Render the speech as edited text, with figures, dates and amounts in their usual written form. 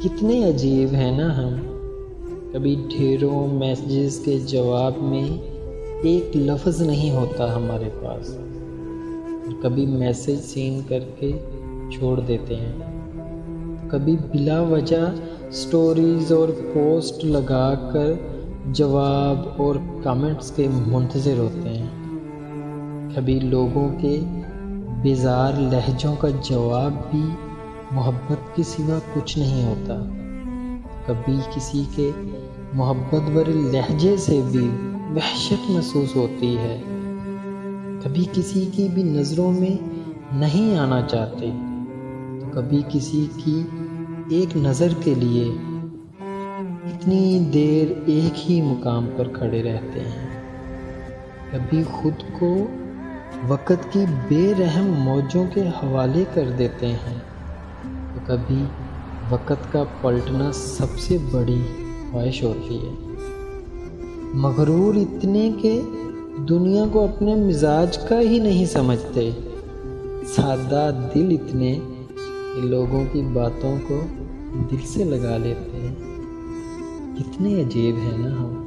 کتنے عجیب ہیں نا ہم، کبھی ڈھیروں میسیجز کے جواب میں ایک لفظ نہیں ہوتا ہمارے پاس، اور کبھی میسیج سین کر کے چھوڑ دیتے ہیں، کبھی بلا وجہ سٹوریز اور پوسٹ لگا کر جواب اور کمنٹس کے منتظر ہوتے ہیں، کبھی لوگوں کے بیزار لہجوں کا جواب بھی محبت کے سوا کچھ نہیں ہوتا، کبھی کسی کے محبت بھرے لہجے سے بھی وحشت محسوس ہوتی ہے، کبھی کسی کی بھی نظروں میں نہیں آنا چاہتے، تو کبھی کسی کی ایک نظر کے لیے اتنی دیر ایک ہی مقام پر کھڑے رہتے ہیں، کبھی خود کو وقت کی بے رحم موجوں کے حوالے کر دیتے ہیں، تو کبھی وقت کا پلٹنا سب سے بڑی خواہش ہوتی ہے۔ مغرور اتنے کہ دنیا کو اپنے مزاج کا ہی نہیں سمجھتے، سادہ دل اتنے کہ لوگوں کی باتوں کو دل سے لگا لیتے ہیں۔ کتنے عجیب ہیں نا ہم۔